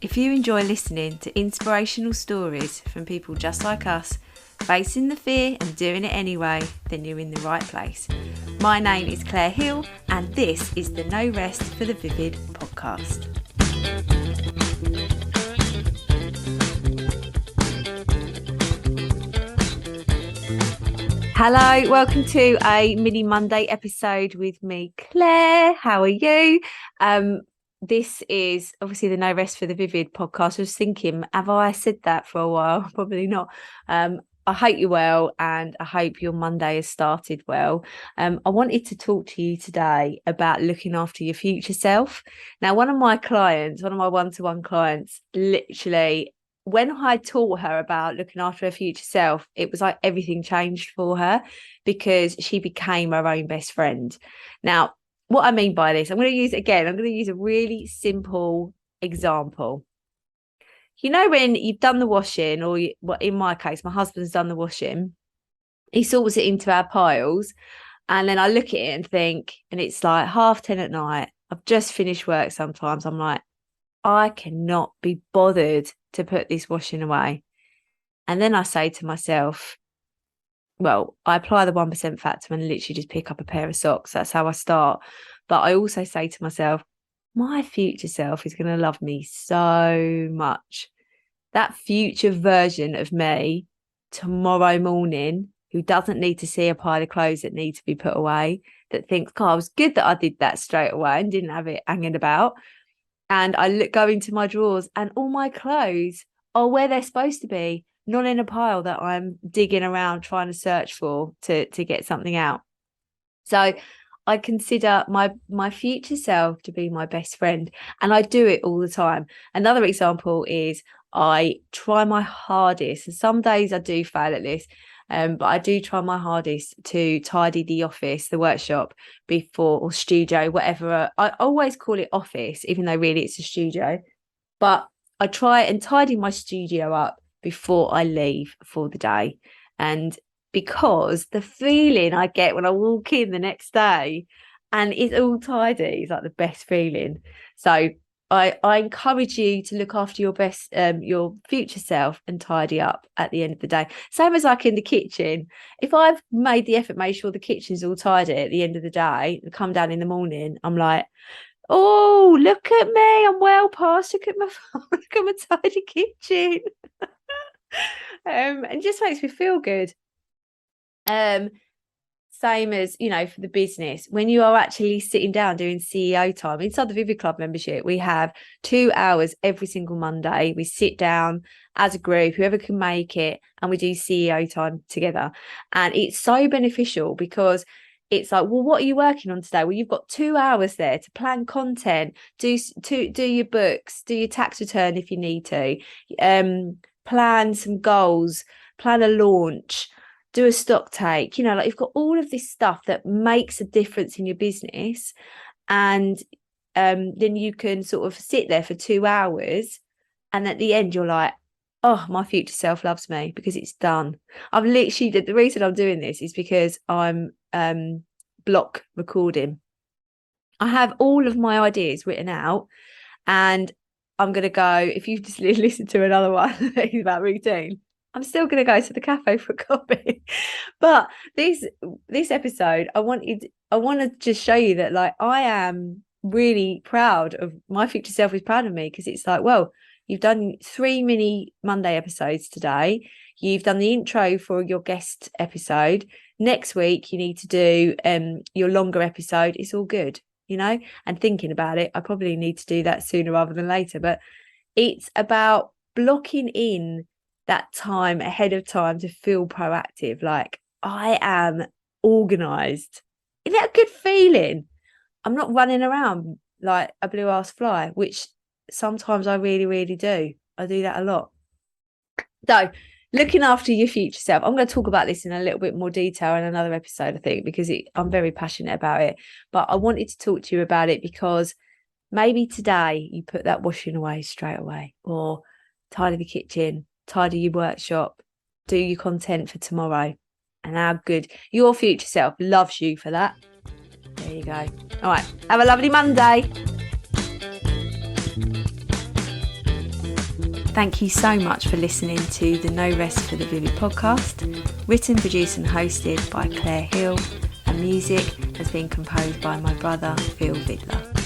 If you enjoy listening to inspirational stories from people just like us, facing the fear and doing it anyway, then you're in the right place. My name is Claire Hill, and this is the No Rest for the Vivid podcast. Hello, welcome to a mini Monday episode with me, Claire. How are you? This is obviously the No Rest for the Vivid podcast. I was thinking, have I said that for a while? Probably not. I hope you're well, and I hope your Monday has started well. I wanted to talk to you today about looking after your future self. Now, one of my one-to-one clients, literally, when I taught her about looking after her future self, it was like everything changed for her because she became her own best friend. Now, what I mean by this, I'm going to use a really simple example. You know, when you've done the washing, in my case, my husband's done the washing, he sorts it into our piles. And then I look at it and think, and it's like 10:30 at night. I've just finished work sometimes. I'm like, I cannot be bothered to put this washing away. And then I say to myself, well, I apply the 1% factor and literally just pick up a pair of socks. That's how I start. But I also say to myself, my future self is going to love me so much. That future version of me tomorrow morning, who doesn't need to see a pile of clothes that need to be put away, that thinks, God, it was good that I did that straight away and didn't have it hanging about. And I go into my drawers and all my clothes are where they're supposed to be, not in a pile that I'm digging around trying to search for to get something out. So I consider my future self to be my best friend, and I do it all the time. Another example is I try my hardest, and some days I do fail at this, but I do try my hardest to tidy the office, the workshop or studio, whatever. I always call it office, even though really it's a studio. But I try and tidy my studio up before I leave for the day. And because the feeling I get when I walk in the next day and it's all tidy is like the best feeling. So I encourage you to look after your future self and tidy up at the end of the day. Same as like in the kitchen. If I've made the effort, made sure the kitchen's all tidy at the end of the day, and come down in the morning, I'm like, oh, look at me, I'm well past. Look at my tidy kitchen. And just makes me feel good. Same as, for the business, when you are actually sitting down doing CEO time inside the Vivid Club membership, we have 2 hours every single Monday. We sit down as a group, whoever can make it, and we do CEO time together. And it's so beneficial because it's like, well, what are you working on today? Well, you've got 2 hours there to plan content, do your books, do your tax return if you need to, plan some goals, plan a launch, do a stock take, like you've got all of this stuff that makes a difference in your business. And then you can sort of sit there for 2 hours. And at the end, you're like, oh, my future self loves me because it's done. I've literally, the reason I'm doing this is because I'm block recording. I have all of my ideas written out, and I'm going to go, if you just listen to another one about routine, I'm still going to go to the cafe for coffee. But this episode, I want to just show you that, like, I am really proud of my future self. Is proud of me because it's like, well, you've done 3 mini Monday episodes today. You've done the intro for your guest episode. Next week, you need to do your longer episode. It's all good, and thinking about it, I probably need to do that sooner rather than later. But it's about blocking in that time ahead of time to feel proactive. Like, I am organized. Isn't that a good feeling? I'm not running around like a blue ass fly, which sometimes I really, really do. I do that a lot. So looking after your future self, I'm going to talk about this in a little bit more detail in another episode, I think, because I'm very passionate about it. But I wanted to talk to you about it because maybe today you put that washing away straight away, or tidy the kitchen, tidy your workshop, do your content for tomorrow, and how good your future self loves you for that. There you go. All right, have a lovely Monday. Thank you so much for listening to the No Rest for the Vivid podcast, written, produced and hosted by Claire Hill, and music has been composed by my brother Phil Vidler.